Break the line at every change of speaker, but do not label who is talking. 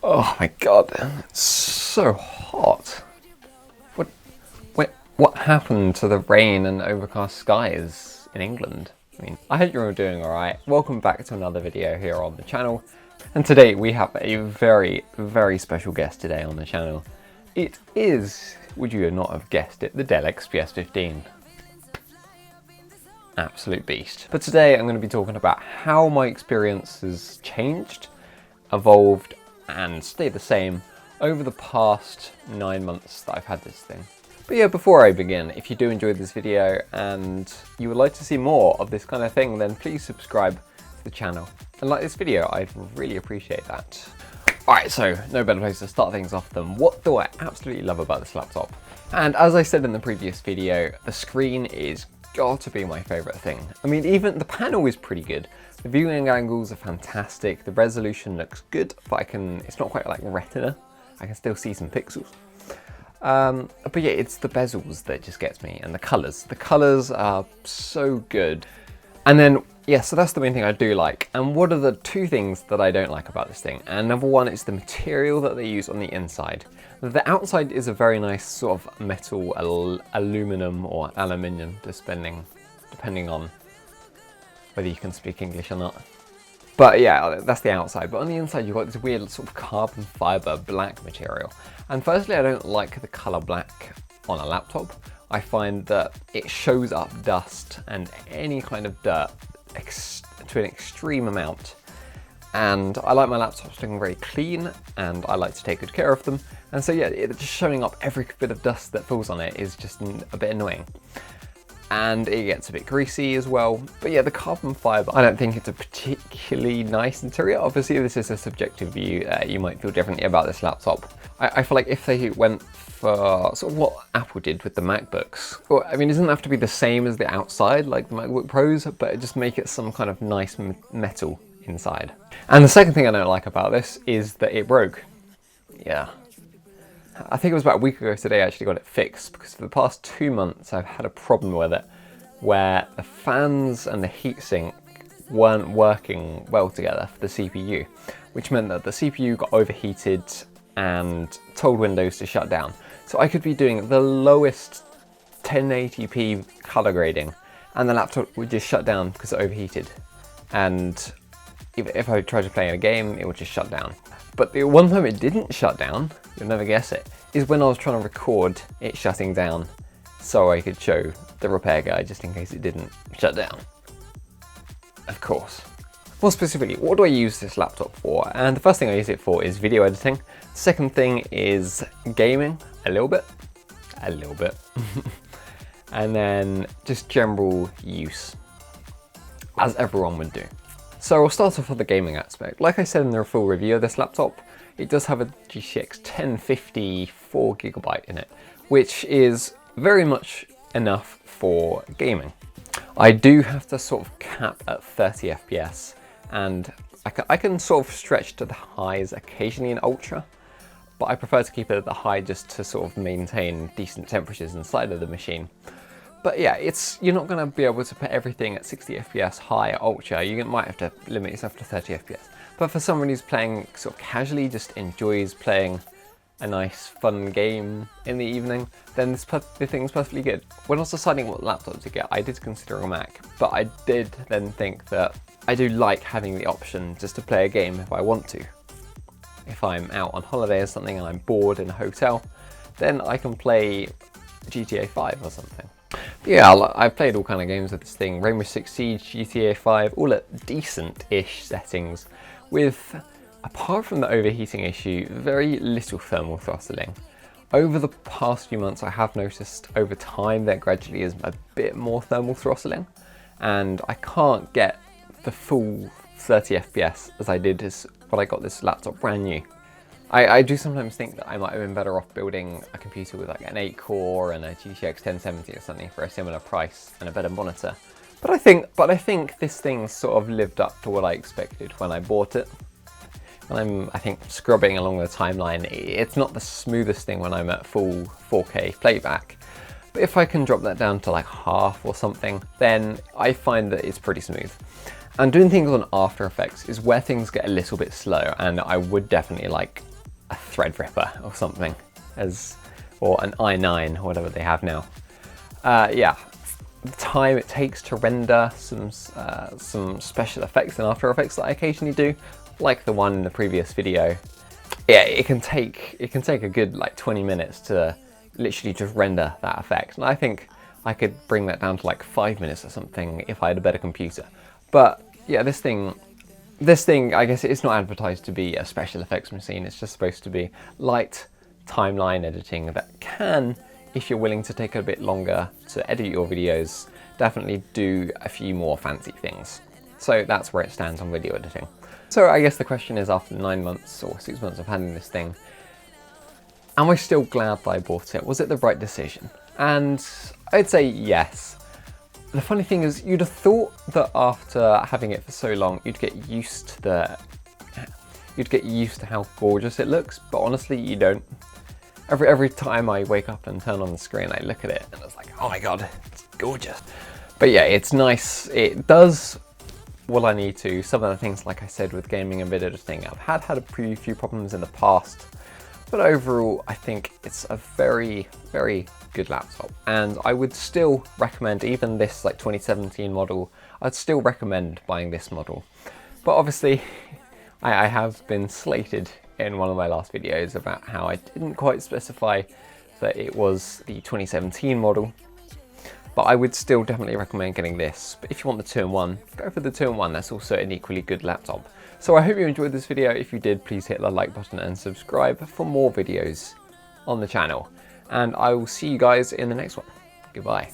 Oh my god, it's so hot. What happened to the rain and overcast skies in England? I hope you're all doing alright. Welcome back to another video here on the channel. And today we have a very, very special guest today on the channel. It is, would you not have guessed it, the Dell XPS 15. Absolute beast. But today I'm going to be talking about how my experience has changed, evolved, and stayed the same over the past 9 months that I've had this thing. But yeah, before I begin, if you do enjoy this video and you would like to see more of this kind of thing, then please subscribe to the channel and like this video. I'd really appreciate that. Alright, so no better place to start things off than what do I absolutely love about this laptop. And as I said in the previous video, the screen is got to be my favourite thing. I mean, even the panel is pretty good. The viewing angles are fantastic. The resolution looks good, but it's not quite like Retina. I can still see some pixels. But yeah, it's the bezels that just gets me, and the colours. The colours are so good. And then, yeah, so that's the main thing I do like. And what are the two things that I don't like about this thing? And number one is the material that they use on the inside. The outside is a very nice sort of metal, aluminum or aluminium, depending on whether you can speak English or not. But yeah, that's the outside. But on the inside, you've got this weird sort of carbon fiber black material. And firstly, I don't like the color black on a laptop. I find that it shows up dust and any kind of dirt to an extreme amount. And I like my laptops looking very clean, and I like to take good care of them. And so yeah, just showing up every bit of dust that falls on it is just a bit annoying. And it gets a bit greasy as well. But yeah, the carbon fiber, I don't think it's a particularly nice interior. Obviously, this is a subjective view. You might feel differently about this laptop. I feel like if they went for sort of what Apple did with the MacBooks, well, I mean, it doesn't have to be the same as the outside, like the MacBook Pros, but just make it some kind of nice metal inside. And the second thing I don't like about this is that it broke. Yeah. I think it was about a week ago today I actually got it fixed, because for the past 2 months I've had a problem with it where the fans and the heatsink weren't working well together for the CPU, which meant that the CPU got overheated and told Windows to shut down. So I could be doing the lowest 1080p color grading and the laptop would just shut down because it overheated. And if I tried to play in a game, it would just shut down. But the one time it didn't shut down, you'll never guess it, is when I was trying to record it shutting down so I could show the repair guide just in case it didn't shut down. Of course. More specifically, what do I use this laptop for? And the first thing I use it for is video editing. The second thing is gaming, a little bit. And then just general use, as everyone would do. So I'll start off with the gaming aspect. Like I said in the full review of this laptop, it does have a GTX 1050 4GB in it, which is very much enough for gaming. I do have to sort of cap at 30 FPS, and I can sort of stretch to the highs occasionally in Ultra, but I prefer to keep it at the high just to sort of maintain decent temperatures inside of the machine. But yeah, you're not going to be able to put everything at 60 FPS high at Ultra. You might have to limit yourself to 30 FPS. But for someone who's playing sort of casually, just enjoys playing a nice fun game in the evening, then the thing's perfectly good. When I was deciding what laptop to get, I did consider a Mac, but I did then think that I do like having the option just to play a game if I want to. If I'm out on holiday or something and I'm bored in a hotel, then I can play GTA 5 or something. But yeah, I've played all kind of games with this thing. Rainbow Six Siege, GTA 5, all at decent-ish settings with, apart from the overheating issue, very little thermal throttling. Over the past few months, I have noticed over time there gradually is a bit more thermal throttling, and I can't get the full 30 FPS as I did when I got this laptop brand new. I do sometimes think that I might have been better off building a computer with like an 8-core and a GTX 1070 or something for a similar price and a better monitor. But I think this thing sort of lived up to what I expected when I bought it. And I think scrubbing along the timeline, it's not the smoothest thing when I'm at full 4K playback. But if I can drop that down to like half or something, then I find that it's pretty smooth. And doing things on After Effects is where things get a little bit slow, and I would definitely like a Threadripper or something, or an i9 or whatever they have now. Yeah, the time it takes to render some special effects in After Effects that I occasionally do, like the one in the previous video. Yeah, it can take a good like 20 minutes to literally just render that effect, and I think I could bring that down to like 5 minutes or something if I had a better computer. But yeah, this thing, I guess it's not advertised to be a special effects machine. It's just supposed to be light timeline editing that can, if you're willing to take a bit longer to edit your videos, definitely do a few more fancy things. So that's where it stands on video editing. So I guess the question is, after 9 months or 6 months of having this thing, am I still glad that I bought it? Was it the right decision? And I'd say yes. The funny thing is, you'd have thought that after having it for so long, you'd get used to how gorgeous it looks, but honestly, you don't. Every time I wake up and turn on the screen, I look at it and it's like, oh my god, it's gorgeous. But yeah, it's nice. It does what I need to. Some of the things, like I said, with gaming and video editing, I've had a few problems in the past, but overall, I think it's a very, very good laptop. And I would still recommend, even this like 2017 model, I'd still recommend buying this model. But obviously, I have been slated in one of my last videos about how I didn't quite specify that it was the 2017 model. But I would still definitely recommend getting this. But if you want the 2-in-1, go for the 2-in-1. That's also an equally good laptop. So I hope you enjoyed this video. If you did, please hit the like button and subscribe for more videos on the channel. And I will see you guys in the next one. Goodbye.